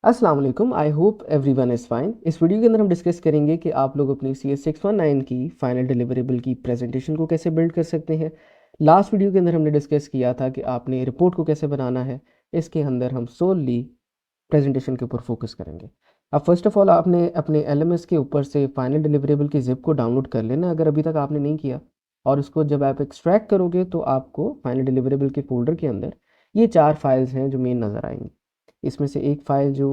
अस्सलाम वालेकुम। I hope everyone is fine. इस वीडियो के अंदर हम डिस्कस करेंगे कि आप लोग अपनी CS619 की फाइनल डिलीवरेबल की प्रेजेंटेशन को कैसे बिल्ड कर सकते हैं। लास्ट वीडियो के अंदर हमने डिस्कस किया था कि आपने रिपोर्ट को कैसे बनाना है। इसके अंदर हम सोलली प्रेजेंटेशन के ऊपर फोकस करेंगे। अब फर्स्ट ऑफ ऑल आपने अपने LMS के ऊपर से फाइनल डिलीवरेबल की जिप को डाउनलोड कर लेना अगर अभी तक आपने नहीं किया। और उसको जब आप एक्सट्रैक्ट करोगे तो आपको फाइनल डिलीवरेबल के फोल्डर के अंदर ये 4 फाइल्स हैं जो मेन नज़र आएंगी। इसमें से एक फ़ाइल जो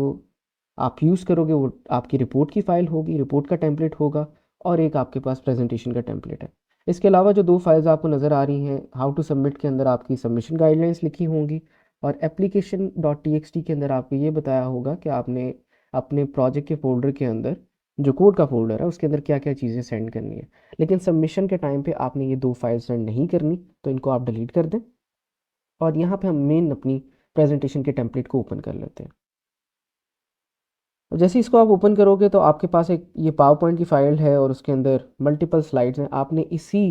आप यूज़ करोगे वो आपकी रिपोर्ट की फ़ाइल होगी, रिपोर्ट का टेम्पलेट होगा, और एक आपके पास प्रेजेंटेशन का टेम्पलेट है। इसके अलावा जो 2 फाइल्स आपको नज़र आ रही हैं, हाउ टू सबमिट के अंदर आपकी सबमिशन गाइडलाइंस लिखी होंगी, और एप्लीकेशन डॉट TXT के अंदर आपको ये बताया होगा कि आपने अपने प्रोजेक्ट के फ़ोल्डर के अंदर जो कोड का फ़ोल्डर है उसके अंदर क्या-क्या चीज़ें सेंड करनी है। लेकिन सबमिशन के टाइम पे आपने ये 2 फाइल सेंड नहीं करनी, तो इनको आप डिलीट कर दें। और यहाँ पे हम मेन अपनी प्रेजेंटेशन के टेम्पलेट को ओपन कर लेते हैं। और जैसे इसको आप ओपन करोगे तो आपके पास एक ये पावर पॉइंट की फ़ाइल है और उसके अंदर मल्टीपल स्लाइड्स हैं। आपने इसी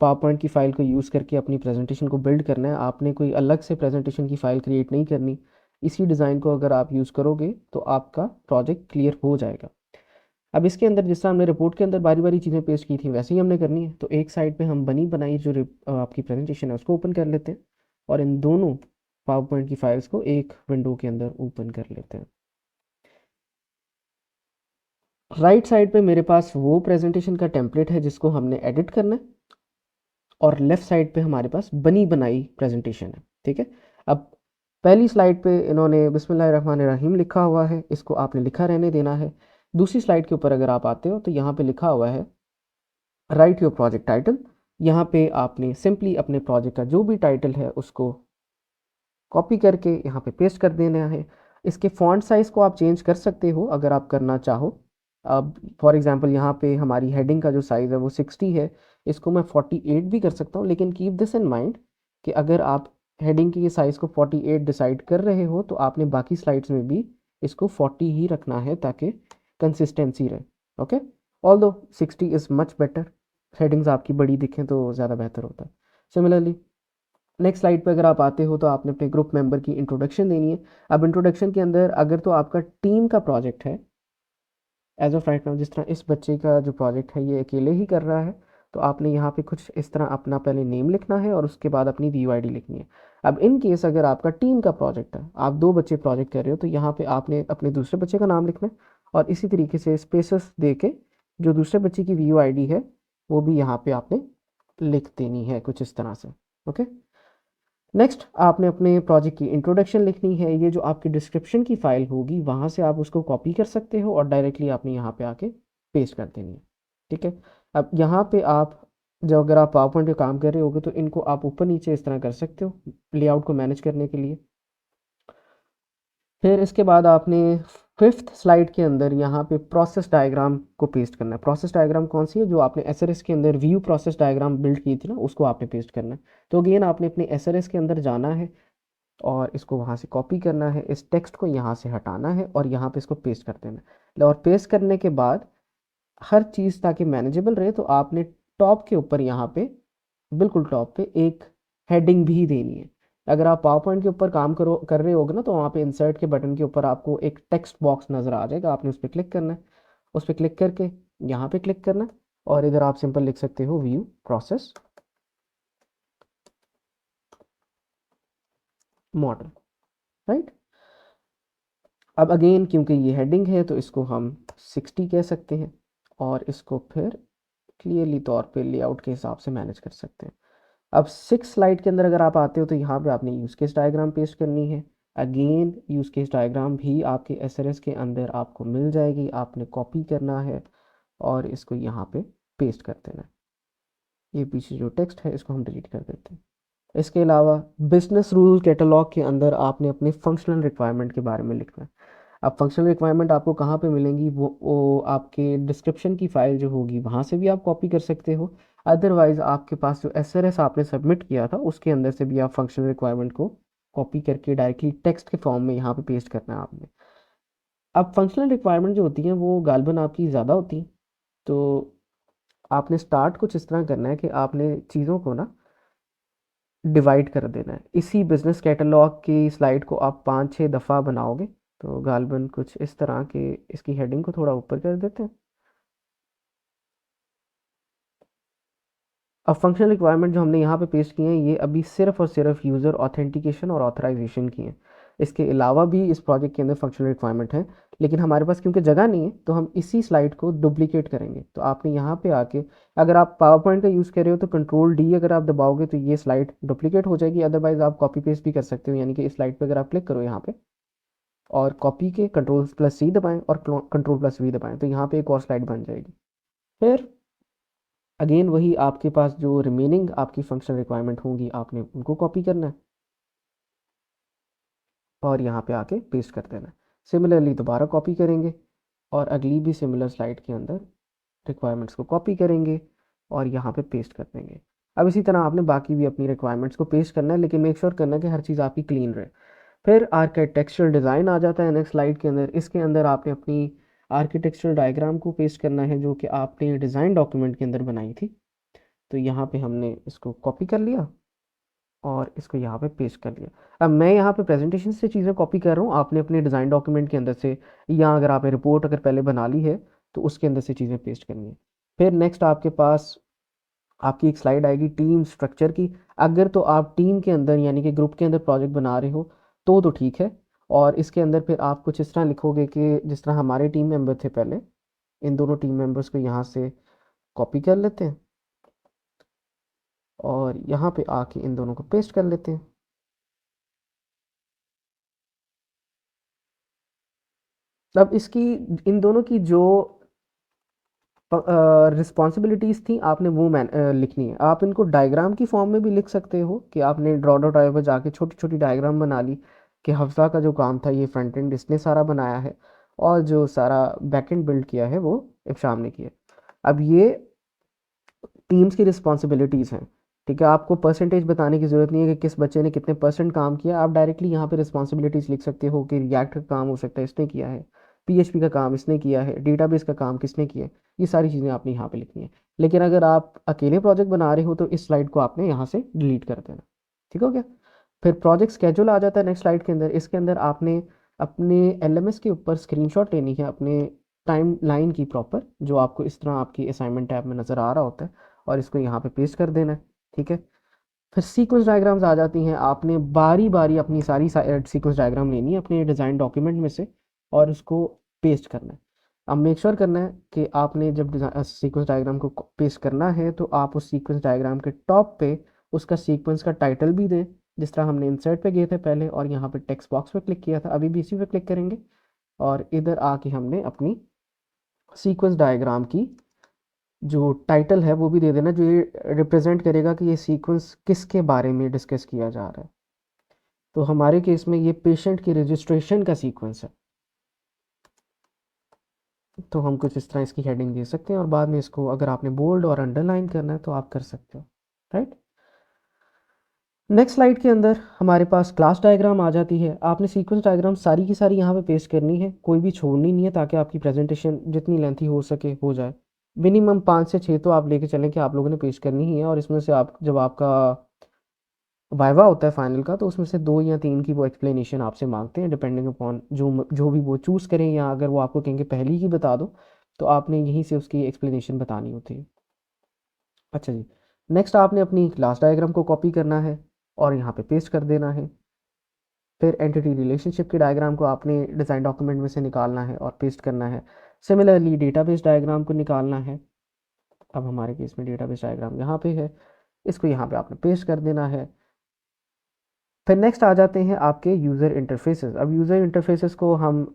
पावर पॉइंट की फ़ाइल को यूज़ करके अपनी प्रेजेंटेशन को बिल्ड करना है। आपने कोई अलग से प्रेजेंटेशन की फ़ाइल क्रिएट नहीं करनी। इसी डिज़ाइन को अगर आप यूज़ करोगे तो आपका प्रोजेक्ट क्लियर हो जाएगा। अब इसके अंदर जिस तरह हमने रिपोर्ट के अंदर बारी बारी चीज़ें पेस्ट की थी वैसे ही हमने करनी है। तो एक साइड पे हम बनी बनाई जो आपकी प्रेजेंटेशन है उसको ओपन कर लेते हैं, और इन दोनों पावर पॉइंट की फाइल्स को एक विंडो के अंदर ओपन कर लेते हैं। राइट साइड पे मेरे पास वो प्रेजेंटेशन का टेम्पलेट है जिसको हमने एडिट करना है, और लेफ़्ट साइड पे हमारे पास बनी बनाई प्रेजेंटेशन है। ठीक है। अब पहली स्लाइड पे इन्होंने बिस्मिल्लाहिर्रहमानिर्रहीम लिखा हुआ है, इसको आपने लिखा रहने देना है। दूसरी स्लाइड के ऊपर अगर आप आते हो तो यहाँ पे लिखा हुआ है राइट योर प्रोजेक्ट टाइटल। यहाँ पे आपने सिंपली अपने प्रोजेक्ट का जो भी टाइटल है उसको कॉपी करके यहाँ पे पेस्ट कर देना है। इसके फॉन्ट साइज़ को आप चेंज कर सकते हो अगर आप करना चाहो। अब फॉर एग्जांपल यहाँ पे हमारी हेडिंग का जो साइज़ है वो 60 है, इसको मैं 48 भी कर सकता हूँ। लेकिन कीप दिस इन माइंड कि अगर आप हेडिंग के साइज़ को 48 डिसाइड कर रहे हो तो आपने बाकी स्लाइड्स में भी इसको 40 ही रखना है ताकि कंसिस्टेंसी रहे। Okay, although 60 is much better. Headings आपकी बड़ी दिखें तो ज़्यादा बेहतर होता है। सिमिलरली नेक्स्ट स्लाइड पे अगर आप आते हो तो आपने अपने ग्रुप मेंबर की इंट्रोडक्शन देनी है। अब इंट्रोडक्शन के अंदर अगर तो आपका टीम का प्रोजेक्ट है, एज ऑफ राइट नाउ जिस तरह इस बच्चे का जो प्रोजेक्ट है ये अकेले ही कर रहा है, तो आपने यहाँ पे कुछ इस तरह अपना पहले नेम लिखना है और उसके बाद अपनी VUID लिखनी है। अब इन केस अगर आपका टीम का प्रोजेक्ट है, आप 2 बच्चे प्रोजेक्ट कर रहे हो, तो यहाँ पे आपने अपने दूसरे बच्चे का नाम लिखना है, और इसी तरीके से स्पेसेस दे के जो दूसरे बच्चे की VUID है वो भी यहाँ पे आपने लिख देनी है कुछ इस तरह से। ओके, नेक्स्ट आपने अपने प्रोजेक्ट की इंट्रोडक्शन लिखनी है। ये जो आपकी डिस्क्रिप्शन की फ़ाइल होगी वहाँ से आप उसको कॉपी कर सकते हो और डायरेक्टली आपने यहाँ पे आके पेस्ट कर देनी है। ठीक है। अब यहाँ पे आप जब अगर आप पावर पॉइंट पे काम कर रहे होगे तो इनको आप ऊपर नीचे इस तरह कर सकते हो लेआउट को मैनेज करने के लिए। फिर इसके बाद आपने फिफ्थ स्लाइड के अंदर यहाँ पे प्रोसेस डायग्राम को पेस्ट करना है। प्रोसेस डायग्राम कौन सी है? जो आपने SRS के अंदर व्यू प्रोसेस डायग्राम बिल्ड की थी ना, उसको आपने पेस्ट करना है। तो अगेन आपने अपने SRS के अंदर जाना है और इसको वहाँ से कॉपी करना है, इस टेक्स्ट को यहाँ से हटाना है और यहाँ पे इसको पेस्ट कर देना है। और पेस्ट करने के बाद हर चीज़ ताकि मैनेजेबल रहे तो आपने टॉप के ऊपर यहाँ पे बिल्कुल टॉप पे एक हेडिंग भी देनी है। अगर आप पावर पॉइंट के ऊपर काम कर रहे होगे ना तो वहाँ पे इंसर्ट के बटन के ऊपर आपको एक टेक्स्ट बॉक्स नज़र आ जाएगा, आपने उस पर क्लिक करना है। उस पर क्लिक करके यहाँ पे क्लिक करना है और इधर आप सिंपल लिख सकते हो व्यू प्रोसेस मॉडल। राइट। अब अगेन क्योंकि ये हेडिंग है तो इसको हम 60 कह सकते हैं और इसको फिर क्लियरली तौर पे लेआउट के हिसाब से मैनेज कर सकते हैं। अब 6 स्लाइड के अंदर अगर आप आते हो तो यहाँ पे आपने यूज़ केस डायग्राम पेस्ट करनी है। अगेन यूज़ केस डायग्राम भी आपके SRS के अंदर आपको मिल जाएगी, आपने कॉपी करना है और इसको यहाँ पे पेस्ट कर देना है। ये पीछे जो टेक्स्ट है इसको हम डिलीट कर देते हैं। इसके अलावा बिजनेस रूल कैटलॉग के अंदर आपने अपने फंक्शनल रिक्वायरमेंट के बारे में लिखना है। अब फंक्शनल रिक्वायरमेंट आपको कहाँ पे मिलेंगी? वो आपके डिस्क्रिप्शन की फ़ाइल जो होगी वहाँ से भी आप कॉपी कर सकते हो। अदरवाइज़ आपके पास जो SRS आपने सबमिट किया था उसके अंदर से भी आप फंक्शनल रिक्वायरमेंट को कॉपी करके डायरेक्टली टेक्स्ट के फॉर्म में यहाँ पे पेस्ट करना है आपने। अब फंक्शनल रिक्वायरमेंट जो होती हैं वो गालबन आपकी ज़्यादा होती हैं, तो आपने स्टार्ट कुछ इस तरह करना है कि आपने चीज़ों को ना डिवाइड कर देना है। इसी बिजनेस कैटलॉग की स्लाइड को आप 5-6 दफ़ा बनाओगे तो गालबन कुछ इस तरह के इसकी हेडिंग को थोड़ा ऊपर कर देते हैं। अब फंक्शनल रिक्वायरमेंट जो हमने यहाँ पे पेस्ट किए हैं ये अभी सिर्फ और सिर्फ यूज़र ऑथेंटिकेशन और ऑथराइजेशन की हैं। इसके अलावा भी इस प्रोजेक्ट के अंदर फंक्शनल रिक्वायरमेंट है, लेकिन हमारे पास क्योंकि जगह नहीं है तो हम इसी स्लाइड को डुप्लीकेट करेंगे। तो आपने यहाँ पे आके, अगर आप पावर पॉइंट का यूज़ कर रहे हो तो कंट्रोल डी अगर आप दबाओगे तो ये स्लाइड डुप्लीकेट हो जाएगी, अदरवाइज आप कॉपी पेस्ट भी कर सकते हो। यानी कि इस स्लाइड पर अगर आप क्लिक करो यहाँ पे और कॉपी के कंट्रोल प्लस सी दबाएं और कंट्रोल प्लस वी दबाएं तो यहाँ पे एक और स्लाइड बन जाएगी। फिर अगेन वही आपके पास जो रिमेनिंग आपकी फंक्शनल रिक्वायरमेंट होंगी आपने उनको कॉपी करना है और यहाँ पे आके पेस्ट कर देना है। सिमिलरली दोबारा कॉपी करेंगे और अगली भी सिमिलर स्लाइड के अंदर रिक्वायरमेंट्स को कॉपी करेंगे और यहाँ पे पेस्ट कर देंगे। अब इसी तरह आपने बाकी भी अपनी रिक्वायरमेंट्स को पेस्ट करना है, लेकिन मेक श्योर करना है कि हर चीज़ आपकी क्लीन रहे। फिर आर्किटेक्चरल डिज़ाइन आ जाता है नेक्स्ट स्लाइड के अंदर। इसके अंदर आपने अपनी आर्किटेक्चरल डायग्राम को पेस्ट करना है जो कि आपने डिज़ाइन डॉक्यूमेंट के अंदर बनाई थी। तो यहाँ पे हमने इसको कॉपी कर लिया और इसको यहाँ पे पेस्ट कर लिया। अब मैं यहाँ पे प्रेजेंटेशन से चीज़ें कॉपी कर रहा हूँ, आपने अपने डिज़ाइन डॉक्यूमेंट के अंदर से, या अगर आपने रिपोर्ट अगर पहले बना ली है तो उसके अंदर से चीज़ें पेस्ट करनी है। फिर नेक्स्ट आपके पास आपकी एक स्लाइड आएगी टीम स्ट्रक्चर की। अगर तो आप टीम के अंदर यानी कि ग्रुप के अंदर प्रोजेक्ट बना रहे हो तो ठीक है। और इसके अंदर फिर आप कुछ इस तरह लिखोगे कि जिस तरह हमारे टीम मेंबर थे पहले, इन दोनों टीम मेंबर्स को यहाँ से कॉपी कर लेते हैं और यहाँ पे आके इन दोनों को पेस्ट कर लेते हैं। अब इसकी, इन दोनों की जो रिस्पॉन्सिबिलिटीज़ थी आपने वो लिखनी है। आप इनको डायग्राम की फॉर्म में भी लिख सकते हो कि आपने ड्रॉ डॉट आई पर जाके छोटी छोटी डायग्राम बना ली कि हफ्सा का जो काम था ये फ्रंट एंड इसने सारा बनाया है और जो सारा बैक एंड बिल्ड किया है वो इफ्शाम ने किया। अब ये टीम्स की रिस्पॉन्सिबिलिटीज़ हैं, ठीक है। आपको परसेंटेज बताने की ज़रूरत नहीं है कि किस बच्चे ने कितने परसेंट काम किया। आप डायरेक्टली यहाँ पे रिस्पॉन्सिबिलिटीज़ लिख सकते हो कि रिएक्ट का काम हो सकता है इसने किया है, पीएचपी का काम इसने किया है, डेटाबेस का काम किसने किया है। ये सारी चीज़ें आपने यहाँ पे लिखनी है। लेकिन अगर आप अकेले प्रोजेक्ट बना रहे हो तो इस स्लाइड को आपने यहाँ से डिलीट कर देना। ठीक हो गया। फिर प्रोजेक्ट स्केड्यूल आ जाता है नेक्स्ट स्लाइड के अंदर। इसके अंदर आपने अपने एलएमएस के ऊपर स्क्रीनशॉट लेनी है अपने टाइम लाइन की प्रॉपर, जो आपको इस तरह आपकी असाइनमेंट टैब में नज़र आ रहा होता है, और इसको यहाँ पे पेस्ट कर देना है। ठीक है। फिर सीक्वेंस डायग्राम्स आ जाती हैं। आपने बारी बारी अपनी सारी सीक्वेंस डायग्राम लेनी है अपने डिज़ाइन डॉक्यूमेंट में से और उसको पेस्ट करना है। अब मेक श्योर करना है कि आपने जब सीक्वेंस डायग्राम को पेस्ट करना है तो आप उस सीक्वेंस डायग्राम के टॉप पे उसका सीक्वेंस का टाइटल भी दें, जिस तरह हमने इंसर्ट पे गए थे पहले और यहाँ पे टेक्स्ट बॉक्स पे क्लिक किया था, अभी भी इसी पे क्लिक करेंगे और इधर आके हमने अपनी सीक्वेंस डायग्राम की जो टाइटल है वो भी दे देना, जो ये रिप्रेजेंट करेगा कि ये सीक्वेंस किसके बारे में डिस्कस किया जा रहा है। तो हमारे केस में ये पेशेंट की रजिस्ट्रेशन का सीक्वेंस है, तो हम कुछ इस तरह इसकी हेडिंग दे सकते हैं और बाद में इसको अगर आपने बोल्ड और अंडरलाइन करना है तो आप कर सकते हो। राइट। नेक्स्ट स्लाइड के अंदर हमारे पास क्लास डायग्राम आ जाती है। आपने सीक्वेंस डायग्राम सारी की सारी यहाँ पे पेस्ट करनी है, कोई भी छोड़नी नहीं है, ताकि आपकी प्रेजेंटेशन जितनी लेंथी हो सके हो जाए। मिनिमम 5 से 6 तो आप लेके चलें कि आप लोगों ने पेस्ट करनी ही है, और इसमें से आप जब आपका वाइवा होता है फाइनल का तो उसमें से 2 या 3 की वो एक्सप्लेनेशन आपसे मांगते हैं, डिपेंडिंग अपॉन जो भी वो चूज़ करें, या अगर वो आपको कहेंगे पहली की बता दो तो आपने यहीं से उसकी एक्सप्लेनेशन बतानी होती है। अच्छा जी। नेक्स्ट आपने अपनी क्लास डायग्राम को कॉपी करना है और यहाँ पे पेस्ट कर देना है। फिर एंटिटी रिलेशनशिप की डायग्राम को आपने डिज़ाइन डॉक्यूमेंट में से निकालना है और पेस्ट करना है। सिमिलरली डेटाबेस डायग्राम को निकालना है। अब हमारे केस में डेटाबेस डायग्राम यहाँ पे है, इसको यहाँ पे आपने पेस्ट कर देना है। फिर नेक्स्ट आ जाते हैं आपके यूज़र इंटरफेसेस। अब यूज़र इंटरफेसेस को हम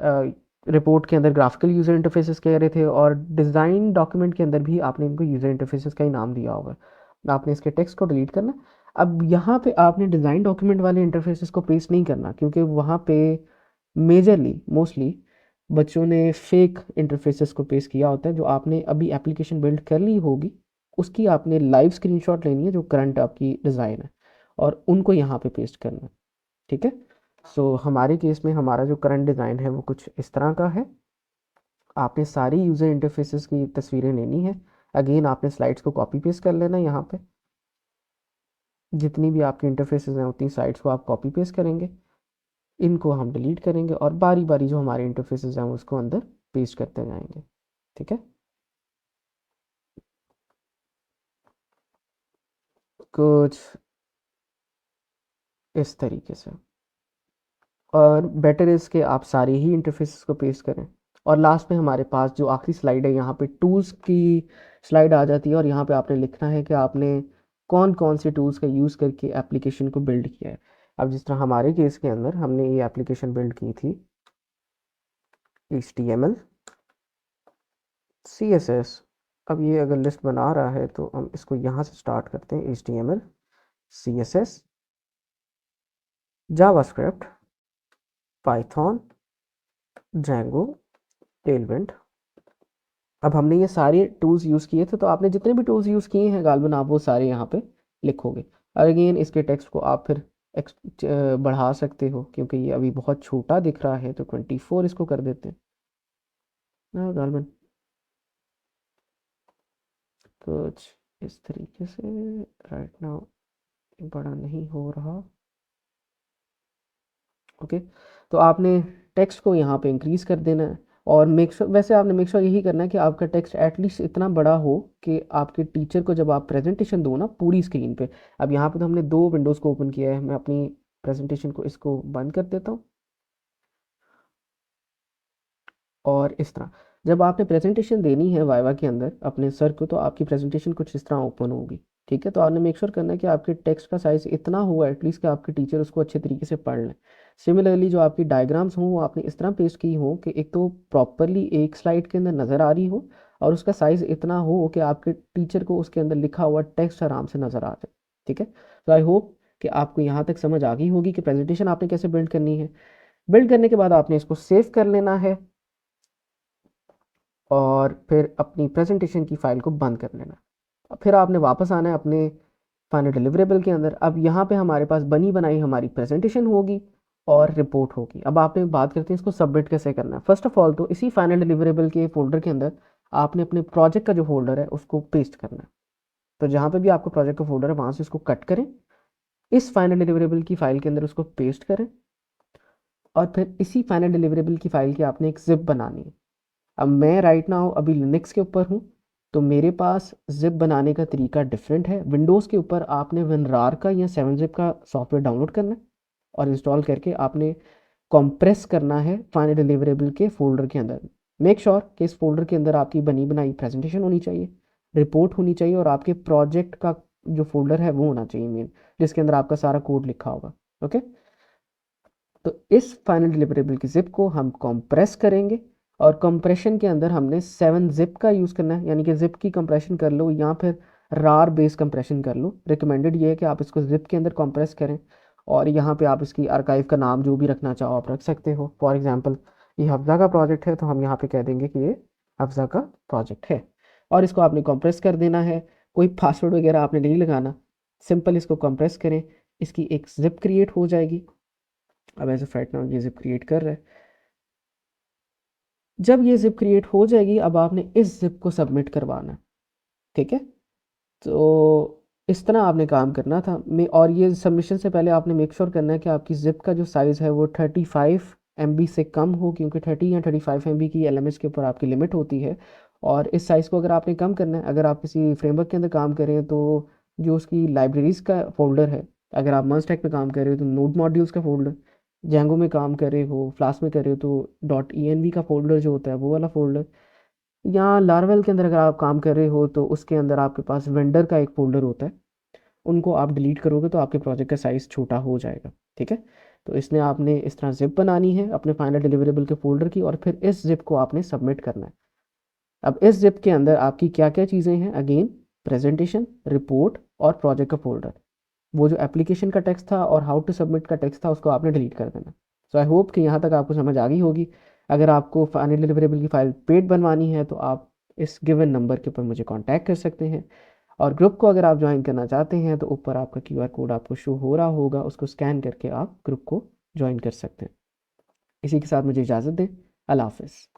रिपोर्ट के अंदर ग्राफिकल यूज़र इंटरफेसेस कह रहे थे, और डिज़ाइन डॉक्यूमेंट के अंदर भी आपने इनको यूज़र इंटरफेसेस का ही नाम दिया होगा। आपने इसके टेक्स्ट को डिलीट करना। अब यहाँ पे आपने डिज़ाइन डॉक्यूमेंट वाले इंटरफेसेस को पेस्ट नहीं करना, क्योंकि वहाँ पे मेजरली मोस्टली बच्चों ने फेक इंटरफेसेस को पेस्ट किया होता है। जो आपने अभी एप्लीकेशन बिल्ड कर ली होगी उसकी आपने लाइव स्क्रीनशॉट लेनी है जो करंट आपकी डिज़ाइन है, और उनको यहाँ पे पेस्ट करना है। ठीक है। सो हमारे केस में हमारा जो करंट डिज़ाइन है वो कुछ इस तरह का है। आपने सारी यूज़र इंटरफेसेस की तस्वीरें लेनी है। अगेन आपने स्लाइड्स को कॉपी पेस्ट कर लेना है। यहाँ पे जितनी भी आपकी इंटरफेसेस हैं उतनी स्लाइड्स को आप कॉपी पेस्ट करेंगे। इनको हम डिलीट करेंगे और बारी बारी जो हमारे इंटरफेसेस हैं उसको अंदर पेस्ट करते जाएंगे। ठीक है, कुछ इस तरीके से। और बेटर इज़ कि आप सारे ही इंटरफेसेस को पेस्ट करें। और लास्ट में हमारे पास जो आखिरी स्लाइड है, यहाँ पे टूल्स की स्लाइड आ जाती है और यहाँ पे आपने लिखना है कि आपने कौन कौन से टूल्स का यूज़ करके एप्लीकेशन को बिल्ड किया है। अब जिस तरह हमारे केस के अंदर हमने ये एप्लीकेशन बिल्ड की थी HTML CSS। अब ये अगर लिस्ट बना रहा है तो हम इसको यहाँ से स्टार्ट करते हैं, HTML CSS JavaScript Python Django Tailwind. अब हमने ये सारे टूल्स यूज़ किए थे, तो आपने जितने भी टूल्स यूज़ किए हैं गालबन आप वो सारे यहाँ पे लिखोगे। और अगेन इसके टेक्स्ट को आप फिर बढ़ा सकते हो, क्योंकि ये अभी बहुत छोटा दिख रहा है, तो 24 इसको कर देते हैं ना गालबन, कुछ इस तरीके से। राइट नाउ बड़ा नहीं हो रहा। ओके, तो आपने टेक्स्ट को यहाँ पे इंक्रीज़ कर देना है और मेक श्योर, वैसे आपने मेक श्योर यही करना है कि आपका टेक्स्ट एटलीस्ट इतना बड़ा हो कि आपके टीचर को जब आप प्रेजेंटेशन दो ना पूरी स्क्रीन पे। अब यहाँ पे तो हमने दो विंडोज़ को ओपन किया है, मैं अपनी प्रेजेंटेशन को इसको बंद कर देता हूँ और इस तरह जब आपने प्रेजेंटेशन देनी है वाइवा के अंदर अपने सर को, तो आपकी प्रेजेंटेशन कुछ इस तरह ओपन होगी। ठीक है, तो आपने मेक श्योर करना है कि आपके टेक्स्ट का साइज़ इतना होगा एटलीस्ट कि आपके टीचर उसको अच्छे तरीके से पढ़ लें। सिमिलरली जो आपकी डायग्राम्स हों वो आपने इस तरह पेस्ट की हो कि एक तो प्रॉपरली एक स्लाइड के अंदर नज़र आ रही हो और उसका साइज़ इतना हो कि आपके टीचर को उसके अंदर लिखा हुआ टेक्स्ट आराम से नज़र आ जाए। ठीक है, तो आई होप कि आपको यहाँ तक समझ आ गई होगी कि प्रेजेंटेशन आपने कैसे बिल्ड करनी है। बिल्ड करने के बाद आपने इसको सेव कर लेना है और फिर अपनी प्रेजेंटेशन की फ़ाइल को बंद कर लेना। फिर आपने वापस आना है अपने फाइनल डिलीवरेबल के अंदर। अब यहाँ पे हमारे पास बनी बनाई हमारी प्रेजेंटेशन होगी और रिपोर्ट होगी। अब आपने बात करते हैं इसको सबमिट कैसे करना है। फर्स्ट ऑफ ऑल तो इसी फाइनल डिलीवरेबल के फोल्डर के अंदर आपने अपने प्रोजेक्ट का जो फोल्डर है उसको पेस्ट करना है। तो जहाँ पे भी आपको प्रोजेक्ट का फोल्डर है वहाँ से उसको कट करें, इस फाइनल डिलीवरेबल की फ़ाइल के अंदर उसको पेस्ट करें और फिर इसी फाइनल डिलीवरेबल की फ़ाइल की आपने एक जिप बनानी है। अब मैं राइट नाउ अभी लिनक्स के ऊपर हूँ, तो मेरे पास जिप बनाने का तरीका डिफरेंट है। विंडोज़ के ऊपर आपने विनरार का या 7-zip का सॉफ्टवेयर डाउनलोड करना है और इंस्टॉल करके आपने कंप्रेस करना है फाइनल डिलीवरेबल के फोल्डर के अंदर। मेक श्योर कि इस फोल्डर के अंदर आपकी बनी बनाई प्रेजेंटेशन होनी चाहिए, रिपोर्ट होनी चाहिए और आपके प्रोजेक्ट का जो फोल्डर है वो होना चाहिए मेन, जिसके अंदर आपका सारा कोड लिखा होगा। ओके, तो इस फाइनल डिलीवरेबल की जिप को हम कंप्रेस करेंगे और कंप्रेशन के अंदर हमने 7-zip का यूज़ करना है, यानी कि जिप की कंप्रेशन कर लो या फिर रार बेस कंप्रेशन कर लो। रिकमेंडेड ये है कि आप इसको जिप के अंदर कंप्रेस करें और यहाँ पे आप इसकी आर्काइव का नाम जो भी रखना चाहो आप रख सकते हो। फॉर एग्जांपल ये हफ्जा का प्रोजेक्ट है तो हम यहाँ पे कह देंगे कि ये हफ्जा का प्रोजेक्ट है और इसको आपने कंप्रेस कर देना है। कोई पासवर्ड वगैरह आपने नहीं लगाना, सिंपल इसको कंप्रेस करें, इसकी एक जिप क्रिएट हो जाएगी। अब एज ऑफ राइट नाउ ये जिप क्रिएट कर रहा है। जब ये जिप क्रिएट हो जाएगी अब आपने इस जिप को सबमिट करवाना है। ठीक है, तो इस तरह आपने काम करना था मैं, और ये सबमिशन से पहले आपने मेक श्योर करना है कि आपकी जिप का जो साइज़ है वो 35 MB से कम हो, क्योंकि 30 या 35 MB की LMS के ऊपर आपकी लिमिट होती है। और इस साइज़ को अगर आपने कम करना है, अगर आप किसी फ्रेमवर्क के अंदर काम करें तो जो उसकी लाइब्रेरीज़ का फोल्डर है, अगर आप मर्ज में काम कर रहे हो तो नोड मॉड्यूल्स का फोल्डर, जेंगो में काम कर रहे हो, फ्लास्क में कर रहे हो तो .env का फोल्डर जो होता है वो वाला फोल्डर, या लारवेल के अंदर अगर आप काम कर रहे हो तो उसके अंदर आपके पास वेंडर का एक फोल्डर होता है। उनको आप डिलीट करोगे तो आपके प्रोजेक्ट का साइज़ छोटा हो जाएगा। ठीक है, तो इसमें आपने इस तरह जिप बनानी है अपने फाइनल डिलीवरेबल के फोल्डर की और फिर इस जिप को आपने सबमिट करना है। अब इस जिप के अंदर आपकी क्या क्या चीज़ें हैं, अगेन प्रेजेंटेशन, रिपोर्ट और प्रोजेक्ट का फोल्डर। वो जो एप्लीकेशन का टेक्स्ट था और हाउ टू सबमिट का टेक्स्ट था उसको आपने डिलीट कर देना। सो आई होप कि यहाँ तक आपको समझ आ गई होगी। अगर आपको फाइनल डिलीवरेबल की फ़ाइल पेड बनवानी है तो आप इस गिवन नंबर के ऊपर मुझे कांटेक्ट कर सकते हैं और ग्रुप को अगर आप ज्वाइन करना चाहते हैं तो ऊपर आपका QR कोड आपको शो हो रहा होगा, उसको स्कैन करके आप ग्रुप को ज्वाइन कर सकते हैं। इसी के साथ मुझे इजाज़त दें। अल्लाह हाफ़िज़।